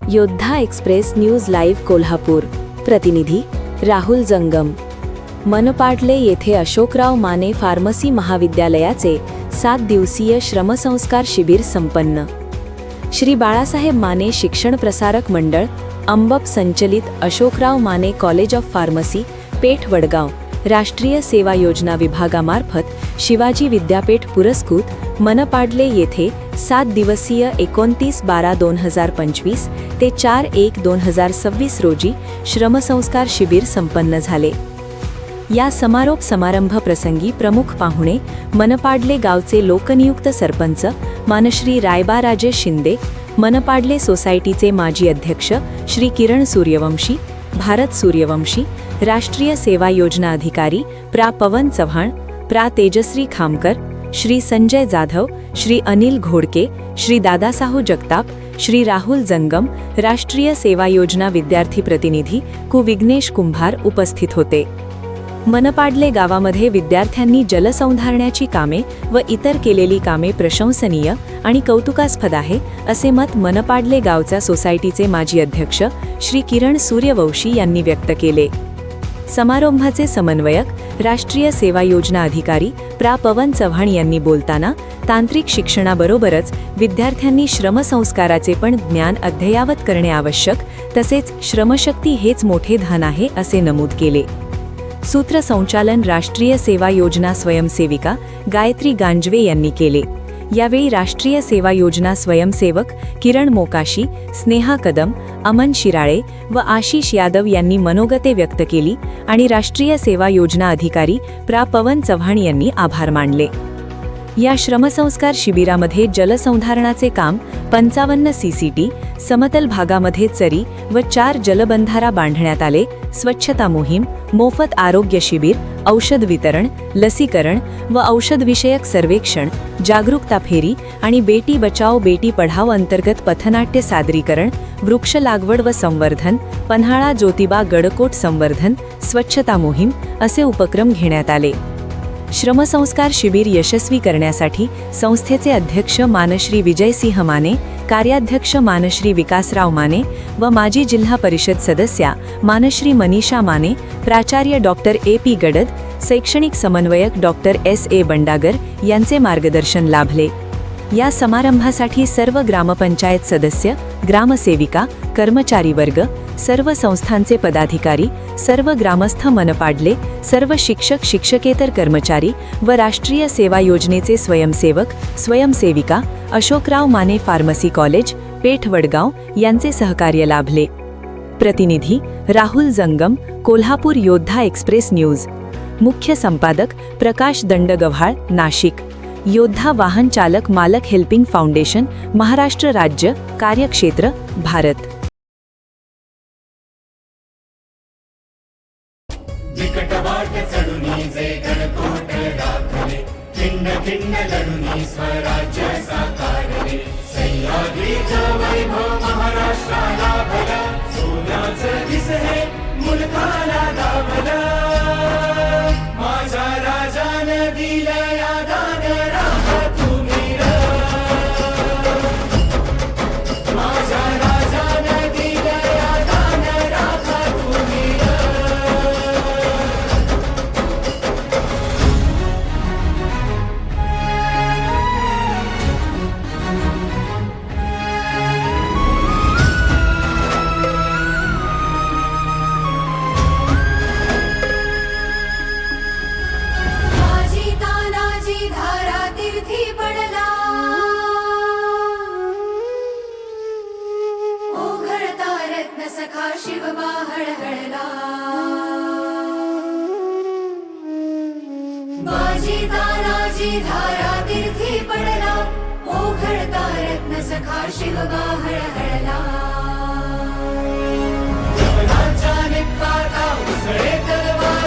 योद्धा express news live Kolhapur. प्रतिनिधी राहुल जंगम. मनपाडले येथे अशोकराव माने फार्मसी महाविद्यालयाचे 7 दिवसीय श्रमसंस्कार शिबिर संपन्न. श्री बाळासाहेब माने शिक्षण प्रसारक मंडळ अंबप संचलित Ashokrao Mane college of pharmacy Peth Vadgaon Rashtriya Seva योजना विभागामार्फत शिवाजी विद्यापीठ पुरस्कृत मनपाडले येथे 7 दिवसीय 29/12/2025 ते 4/1/2026 रोजी श्रमसंस्कार शिबिर संपन्न झाले. या समारोप समारंभ प्रसंगी प्रमुख पाहुणे मनपाडले गावचे लोकनियुक्त सरपंच मानश्री रायबाराजे शिंदे, मनपाडले सोसायटीचे माजी अध्यक्ष श्री किरण सूर्यवंशी, भारत सूर्यवंशी, राष्ट्रीय सेवा योजना अधिकारी प्रा पवन चव्हाण, प्रा तेजश्री खामकर, श्री संजय जाधव, श्री अनिल घोडके, श्री दादासाहू जगताप, श्री राहुल जंगम, राष्ट्रीय सेवा योजना विद्यार्थी प्रतिनिधी कु विघ्नेश कुंभार उपस्थित होते. मनपाडले गावामध्ये विद्यार्थ्यांनी जलसंधारणाची कामे व इतर केलेली कामे प्रशंसनीय आणि कौतुकास्पद आहे, असे मत मनपाडले गावच्या सोसायटीचे माजी अध्यक्ष श्री किरण सूर्यवंशी यांनी व्यक्त केले. समारंभाचे समन्वयक राष्ट्रीय सेवा योजना अधिकारी प्रा पवन चव्हाण यांनी बोलताना तांत्रिक शिक्षणाबरोबरच विद्यार्थ्यांनी श्रमसंस्काराचे पण ज्ञान अद्ययावत करणे आवश्यक, तसेच श्रमशक्ती हेच मोठे धन आहे असे नमूद केले. सूत्रसंचालन राष्ट्रीय सेवा योजना स्वयंसेविका गायत्री गांजवे यांनी केले. यावेळी राष्ट्रीय सेवा योजना स्वयंसेवक किरण मोकाशी, स्नेहा कदम, अमन शिराळे व आशिष यादव यांनी मनोगते व्यक्त केली आणि राष्ट्रीय सेवा योजना अधिकारी प्रा पवन चव्हाण यांनी आभार मानले. या श्रमसंस्कार शिबिरामध्ये जलसंधारणाचे काम 55 सीसीटी, समतल भागामध्ये चरी व 4 जलबंधारा बांधण्यात आले, स्वच्छता मोहीम, मोफत आरोग्य शिबिर, औषध वितरण, लसीकरण व औषधविषयक सर्वेक्षण, जागरूकता फेरी आणि बेटी बचाओ बेटी पढाओ अंतर्गत पथनाट्य सादरीकरण, वृक्ष लागवड व संवर्धन, पन्हाळा ज्योतिबा गडकोट संवर्धन, स्वच्छता मोहीम असे उपक्रम घेण्यात आले. श्रमसंस्कार शिबिर यशस्वी करण्यासाठी संस्थेचे अध्यक्ष मानश्री विजयसिंह माने, कार्याध्यक्ष मानश्री विकासराव माने व माजी जिल्हा परिषद सदस्या मानश्री मनीषा माने, प्राचार्य डॉक्टर ए.पी. गडद, शैक्षणिक समन्वयक डॉक्टर S.A. बंडागर यांचे मार्गदर्शन लाभले. या समारंभासाठी सर्व ग्रामपंचायत सदस्य, ग्रामसेविका, कर्मचारी वर्ग, सर्व संस्थांचे पदाधिकारी, सर्व ग्रामस्थ मनपाडले, सर्व शिक्षक शिक्षकेतर कर्मचारी व राष्ट्रीय सेवा योजनेचे स्वयंसेवक स्वयंसेविका अशोकराव माने फार्मसी कॉलेज पेठ वडगाव यांचे सहकार्य लाभले. प्रतिनिधी राहुल जंगम, कोल्हापूर योद्धा एक्सप्रेस न्यूज. मुख्य संपादक प्रकाश दंडगव्हाळ, नाशिक. योद्धा वाहन चालक मालक हेल्पिंग फाउंडेशन, महाराष्ट्र राज्य, कार्यक्षेत्र भारत. खिंड लढुनी स्वराज्य साकारले, सह्याद्रीचा वैभव महाराष्ट्राला भला, सोन्याचं दिस हे मुलखाला दाभला. माझ्या राजानं दिलं या दान राखा तुम्ही र, माझ्या राजानं दिलं या दान राखा तुम्ही र. सखा शिवबा हळहळला, बाजी तानाजी धारा तीर्थी पडला, ओघळता रत्न सखा शिवबा हळहळला. जवनाच्या निपाता उसळे तलवार